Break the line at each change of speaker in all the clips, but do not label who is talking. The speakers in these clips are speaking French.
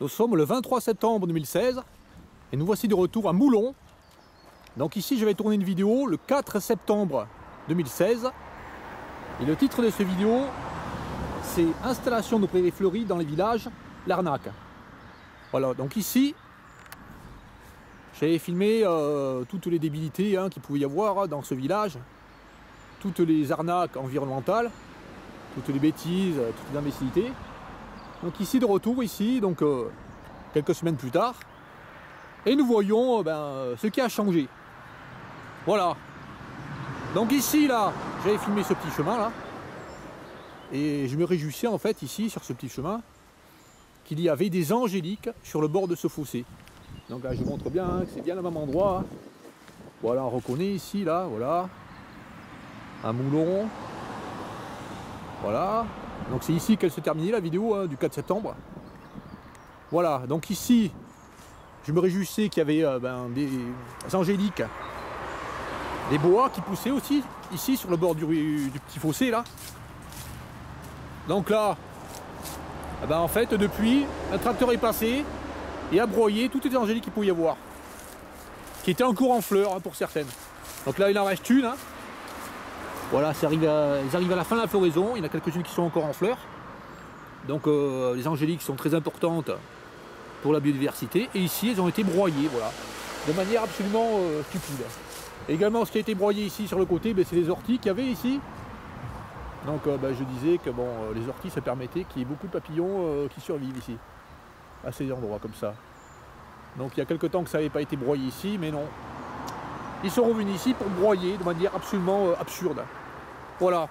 Nous sommes le 23 septembre 2016 et nous voici de retour à Moulon. Donc ici je vais tourner une vidéo le 4 septembre 2016 et le titre de cette vidéo c'est installation de prairies fleuries dans les villages L'Arnaque. Voilà, donc ici j'avais filmé toutes les débilités qu'il pouvait y avoir dans ce village, toutes les arnaques environnementales, toutes les bêtises, toutes les imbécilités. Donc ici de retour ici, donc quelques semaines plus tard, et nous voyons ce qui a changé. Voilà. Donc ici là, j'avais filmé ce petit chemin là, et je me réjouissais en fait ici sur ce petit chemin qu'il y avait des angéliques sur le bord de ce fossé. Donc là je vous montre bien que c'est bien le même endroit. Voilà, on reconnaît ici là, voilà, un moulon. Voilà. Donc c'est ici qu'elle se terminait la vidéo du 4 septembre. Voilà, donc ici, je me réjouissais qu'il y avait des angéliques, des bois qui poussaient aussi, ici sur le bord du petit fossé là. Donc là, en fait depuis, un tracteur est passé et a broyé toutes les angéliques qu'il pouvait y avoir, qui étaient encore en fleurs pour certaines. Donc là il en reste une. Voilà, ils arrivent à la fin de la floraison, il y en a quelques-unes qui sont encore en fleurs. Donc les angéliques sont très importantes pour la biodiversité. Et ici, elles ont été broyées, voilà, de manière absolument stupide. Et également, ce qui a été broyé ici sur le côté, c'est les orties qu'il y avait ici. Donc je disais que les orties, ça permettait qu'il y ait beaucoup de papillons qui survivent ici, à ces endroits comme ça. Donc il y a quelques temps que ça n'avait pas été broyé ici, mais non. Ils sont revenus ici pour broyer de manière absolument absurde. Voilà.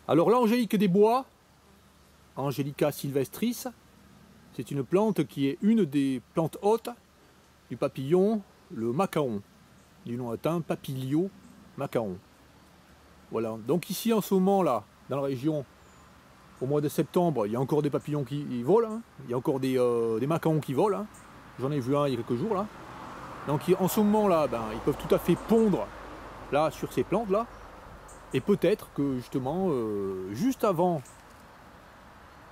Alors l'angélique des bois, Angelica sylvestris, c'est une plante qui est une des plantes hôtes du papillon, le macaon, du nom latin Papilio macaon. Voilà. Donc ici en ce moment là, dans la région, au mois de septembre, il y a encore des papillons qui volent, il y a encore des macaons qui volent. J'en ai vu un il y a quelques jours là. Donc en ce moment là, ils peuvent tout à fait pondre là sur ces plantes là. Et peut-être que justement, juste avant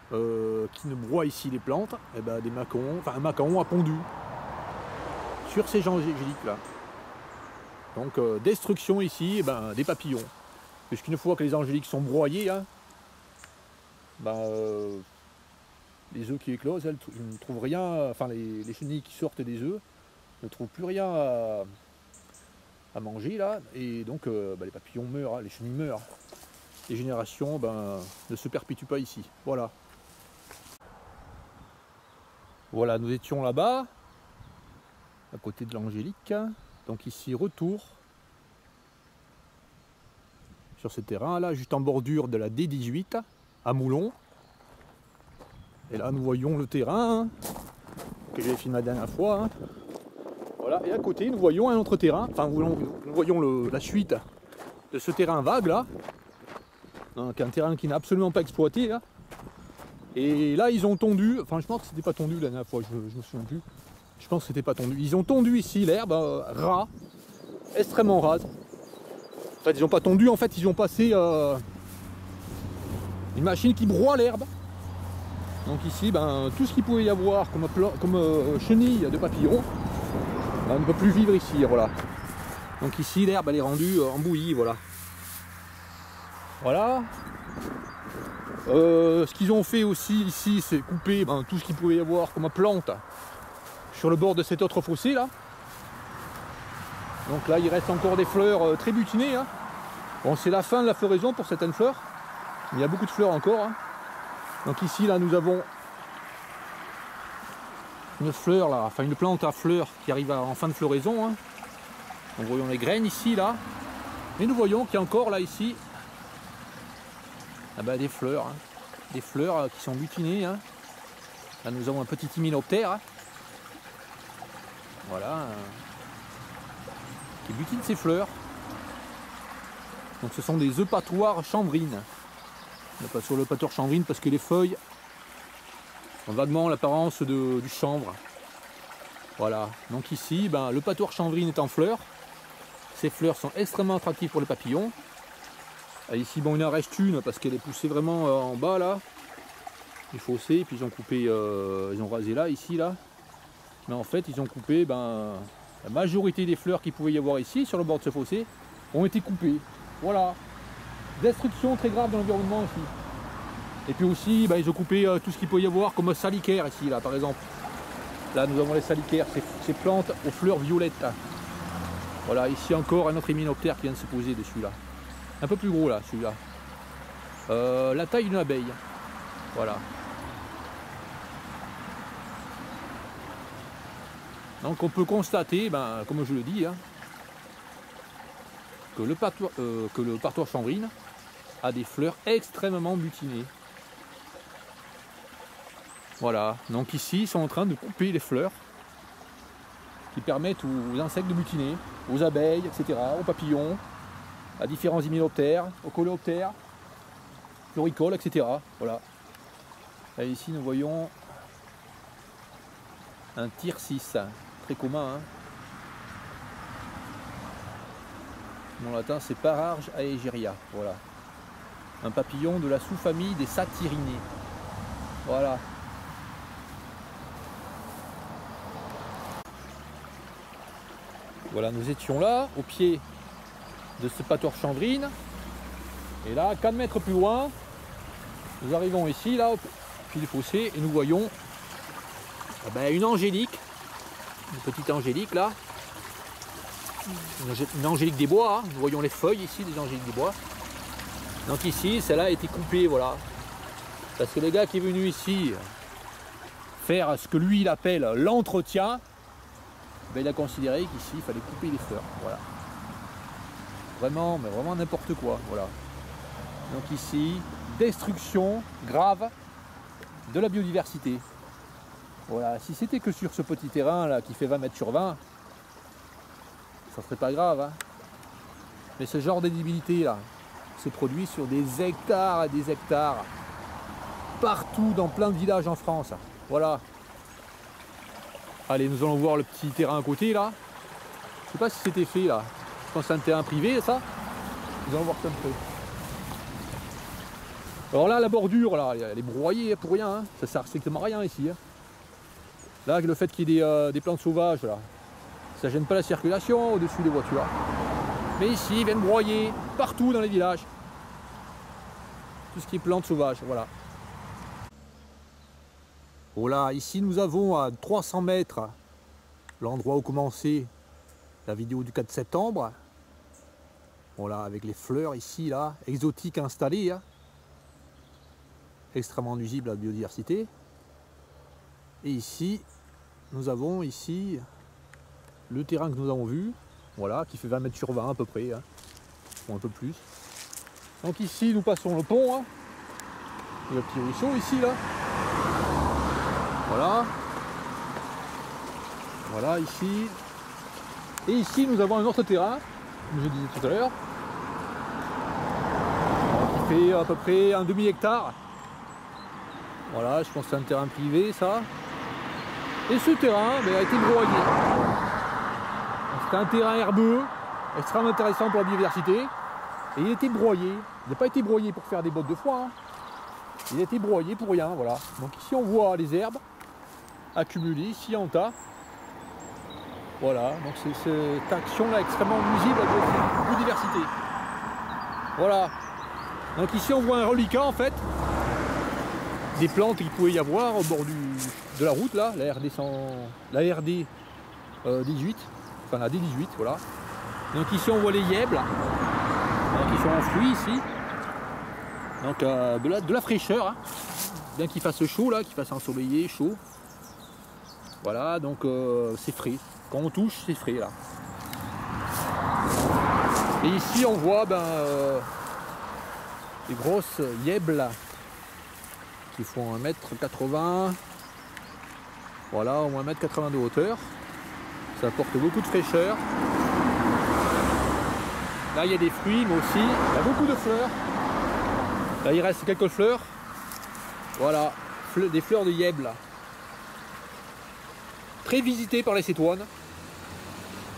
qu'ils ne broient ici les plantes, des macaons, un macaon a pondu sur ces angéliques là. Donc destruction ici des papillons. Puisqu'une fois que les angéliques sont broyées, les œufs qui éclosent, elles ne trouvent rien, enfin les chenilles qui sortent des œufs ne trouvent plus rien à manger là, et donc les papillons meurent, les chenilles meurent. Les générations ne se perpétuent pas ici. Voilà. Voilà, nous étions là-bas, à côté de l'angélique. Donc ici, retour sur ce terrain là, juste en bordure de la D18 à Moulon. Et là nous voyons le terrain que j'avais filmé la dernière fois. Voilà, et à côté nous voyons un autre terrain, enfin nous voyons la suite de ce terrain vague là. Donc un terrain qui n'est absolument pas exploité là. Et là ils ont tondu, enfin je pense que c'était pas tondu la dernière fois, je me souviens plus. Je pense que c'était pas tondu. Ils ont tondu ici l'herbe ras, extrêmement rase. En fait ils n'ont pas tondu, en fait ils ont passé une machine qui broie l'herbe. Donc ici, tout ce qu'il pouvait y avoir comme chenilles de papillons, ne peut plus vivre ici, voilà. Donc ici, l'herbe, elle est rendue en bouillie, voilà. Voilà. Ce qu'ils ont fait aussi ici, c'est couper tout ce qu'il pouvait y avoir comme plante sur le bord de cet autre fossé, là. Donc là, il reste encore des fleurs très butinées. Bon, c'est la fin de la floraison pour certaines fleurs. Il y a beaucoup de fleurs encore. Donc ici là nous avons une fleur là, enfin une plante à fleurs qui arrive en fin de floraison. Nous voyons les graines ici là. Et nous voyons qu'il y a encore là ici des fleurs. Des fleurs qui sont butinées. Là nous avons un petit hyménoptère. Voilà. Qui butine ses fleurs. Donc ce sont des eupatoires chanvrines. On n'est pas sur le pâteur chanvrine parce que les feuilles ont vaguement l'apparence du chanvre. Voilà, donc ici, le pâteur chanvrine est en fleurs. Ces fleurs sont extrêmement attractives pour les papillons. Ah, ici, bon, il en reste une parce qu'elle est poussée vraiment en bas là. Les fossés, puis ils ont coupé, ils ont rasé là, ici, là. Mais en fait, ils ont coupé, la majorité des fleurs qu'il pouvait y avoir ici, sur le bord de ce fossé, ont été coupées. Voilà. Destruction très grave de l'environnement ici. Et puis aussi, ils ont coupé tout ce qu'il peut y avoir comme salicaire ici, là, par exemple. Là, nous avons les salicaires, ces plantes aux fleurs violettes. Là. Voilà, ici encore un autre hyménoptère qui vient de se poser dessus, là. Un peu plus gros, là, celui-là. La taille d'une abeille. Voilà. Donc on peut constater, comme je le dis, hein, que le partoir chanvrine a des fleurs extrêmement butinées. Voilà, donc ici ils sont en train de couper les fleurs qui permettent aux insectes de butiner, aux abeilles, etc., aux papillons, à différents hyménoptères, aux coléoptères, floricoles, etc. Voilà. Et ici nous voyons un tyrcis, très commun. Hein. Mon latin c'est Pararge aegeria. Voilà. Un papillon de la sous-famille des satyrinés. Voilà. Voilà, nous étions là, au pied de ce partoir chanvrine. Et là, 4 mètres plus loin, nous arrivons ici, là, au pied du fossé, et nous voyons une angélique, une petite angélique là, une angélique des bois, hein. Nous voyons les feuilles ici des angéliques des bois. Donc ici, celle-là a été coupée, voilà. Parce que le gars qui est venu ici faire ce que lui il appelle l'entretien, il a considéré qu'ici il fallait couper les fleurs, voilà. Vraiment, mais vraiment n'importe quoi, voilà. Donc ici, destruction grave de la biodiversité. Voilà, si c'était que sur ce petit terrain là qui fait 20 mètres sur 20, ça serait pas grave, hein. Mais ce genre d'éligibilité là se produit sur des hectares et des hectares, partout dans plein de villages en France. Voilà. Allez, nous allons voir le petit terrain à côté là. Je sais pas si c'était fait là. Je pense que c'est un terrain privé ça. Nous allons voir ça un peu. Alors là, la bordure là, elle est broyée pour rien. Hein. Ça sert strictement à rien ici. Hein. Là, le fait qu'il y ait des plantes sauvages là, ça gêne pas la circulation au-dessus des voitures. Mais ici, ils viennent broyer partout dans les villages. Tout ce qui est plantes sauvages, voilà. Voilà, ici nous avons à 300 mètres l'endroit où commençait la vidéo du 4 septembre. Voilà, avec les fleurs ici, là, exotiques installées, hein. Extrêmement nuisibles à la biodiversité. Et ici, nous avons ici le terrain que nous avons vu, voilà, qui fait 20 mètres sur 20 à peu près, hein, ou un peu plus. Donc ici, nous passons le pont, hein. Il y a le petit ruisseau ici, là. Voilà. Voilà, ici. Et ici, nous avons un autre terrain, comme je disais tout à l'heure, qui fait à peu près un demi-hectare. Voilà, je pense que c'est un terrain privé, ça. Et ce terrain a été broyé. C'était un terrain herbeux, extrêmement intéressant pour la biodiversité. Et il a été broyé. Il n'a pas été broyé pour faire des bottes de foin. Hein. Il a été broyé pour rien, voilà. Donc ici, on voit les herbes accumulées ici en tas. Voilà, donc c'est cette action-là extrêmement nuisible à la biodiversité. Voilà. Donc ici, on voit un reliquat, en fait, des plantes qu'il pouvait y avoir au bord de la route, là, la RD 18, enfin la D18, voilà. Donc ici, on voit les yèbles, qui sont en fruits ici. Donc de la fraîcheur, hein. Bien qu'il fasse chaud, là, qu'il fasse ensoleillé, chaud. Voilà, donc c'est frais. Quand on touche, c'est frais, là. Et ici, on voit les grosses yèbles qui font 1,80 m. Voilà, au moins 1,80 m de hauteur. Ça apporte beaucoup de fraîcheur. Là, il y a des fruits, mais aussi, il y a beaucoup de fleurs. Là, il reste quelques fleurs. Voilà, des fleurs de yèble, là. Très visitées par les cétoines.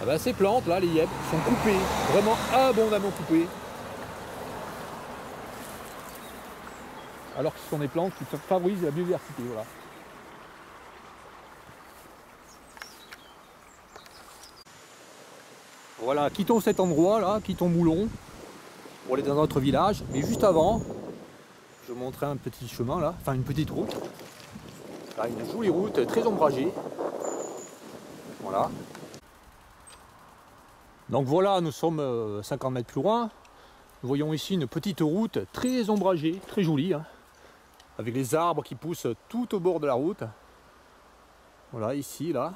Ah ben, ces plantes, là, les yèbles, sont coupées, vraiment abondamment coupées. alors que ce sont des plantes qui favorisent la biodiversité. Voilà. Voilà, quittons cet endroit là, quittons Moulon pour aller dans notre village. Mais juste avant, je vais montrer un petit chemin là, enfin une petite route. Là, une jolie route très ombragée. Voilà. Donc voilà, nous sommes 50 mètres plus loin. Nous voyons ici une petite route très ombragée, très jolie, hein, avec les arbres qui poussent tout au bord de la route. Voilà, ici, là.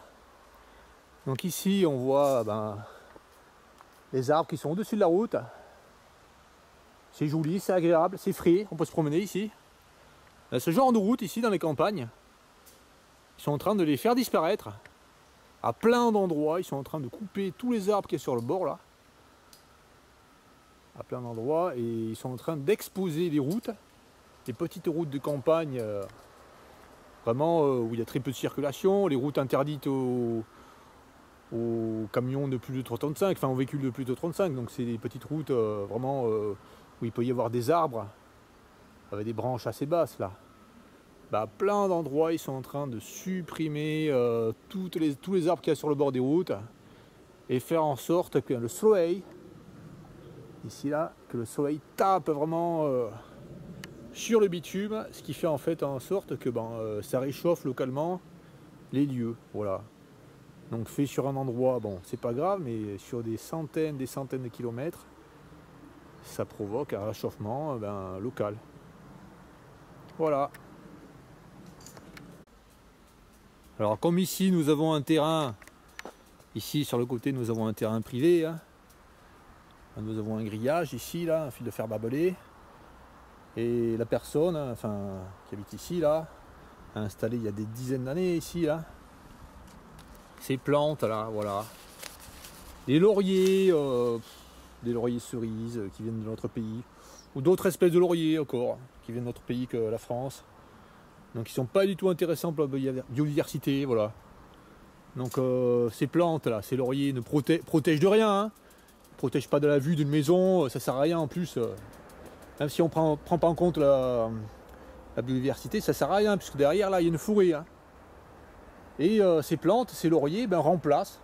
Donc ici, on voit les arbres qui sont au-dessus de la route. C'est joli, c'est agréable, c'est frais, on peut se promener ici. Ce genre de route ici dans les campagnes, ils sont en train de les faire disparaître. À plein d'endroits, ils sont en train de couper tous les arbres qui sont sur le bord là. À plein d'endroits, et ils sont en train d'exposer les routes, les petites routes de campagne, vraiment où il y a très peu de circulation, les routes interdites aux camions de plus de 35, enfin aux véhicules de plus de 35, donc c'est des petites routes vraiment où il peut y avoir des arbres avec des branches assez basses là. Plein d'endroits, ils sont en train de supprimer tous les arbres qu'il y a sur le bord des routes et faire en sorte que le soleil, ici là, que le soleil tape vraiment sur le bitume, ce qui fait en fait en sorte que ça réchauffe localement les lieux. Voilà. Donc fait sur un endroit, bon c'est pas grave, mais sur des centaines de kilomètres, ça provoque un réchauffement local. Voilà. Alors comme ici nous avons un terrain, ici sur le côté nous avons un terrain privé, hein. Nous avons un grillage ici, là, un fil de fer barbelé. Et la personne, hein, qui habite ici, là, a installé il y a des dizaines d'années ici, là, ces plantes là, voilà. Des lauriers cerises qui viennent de notre pays, ou d'autres espèces de lauriers encore, qui viennent de notre pays que la France. Donc ils sont pas du tout intéressants pour la biodiversité, voilà. Donc ces plantes là, ces lauriers ne protègent de rien, hein. Ils protègent pas de la vue d'une maison, ça sert à rien en plus. Même si on prend pas en compte la biodiversité, ça sert à rien, puisque derrière là il y a une forêt, hein. Et ces plantes, ces lauriers, remplacent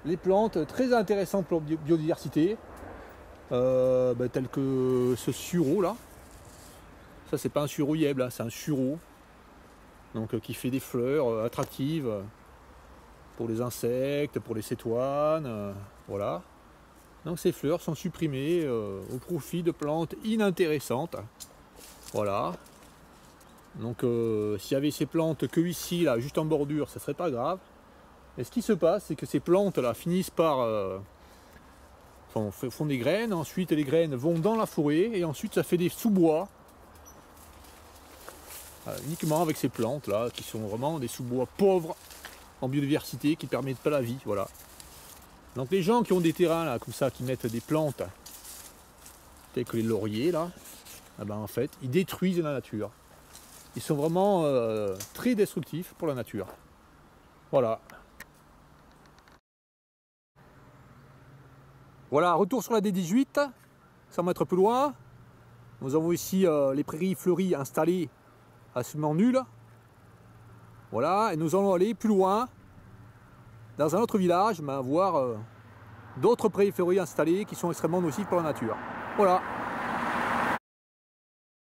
les plantes très intéressantes pour la biodiversité, telles que ce sureau là. Ça c'est pas un sureau yèble, c'est un sureau, donc qui fait des fleurs attractives pour les insectes, pour les cétoines, voilà. Donc ces fleurs sont supprimées au profit de plantes inintéressantes, voilà. Donc s'il y avait ces plantes que ici, là, juste en bordure, ça serait pas grave. Et ce qui se passe, c'est que ces plantes là finissent par font des graines, ensuite les graines vont dans la forêt et ensuite ça fait des sous-bois. Uniquement avec ces plantes là, qui sont vraiment des sous-bois pauvres en biodiversité, qui ne permettent pas la vie, voilà. Donc les gens qui ont des terrains là, comme ça, qui mettent des plantes, telles que les lauriers là, en fait, ils détruisent la nature. Ils sont vraiment très destructifs pour la nature. Voilà. Voilà, retour sur la D18, 100 mètres plus loin. Nous avons ici les prairies fleuries installées à semen nul. Voilà, et nous allons aller plus loin, dans un autre village, voir d'autres prairies fleuries installées qui sont extrêmement nocives pour la nature. Voilà.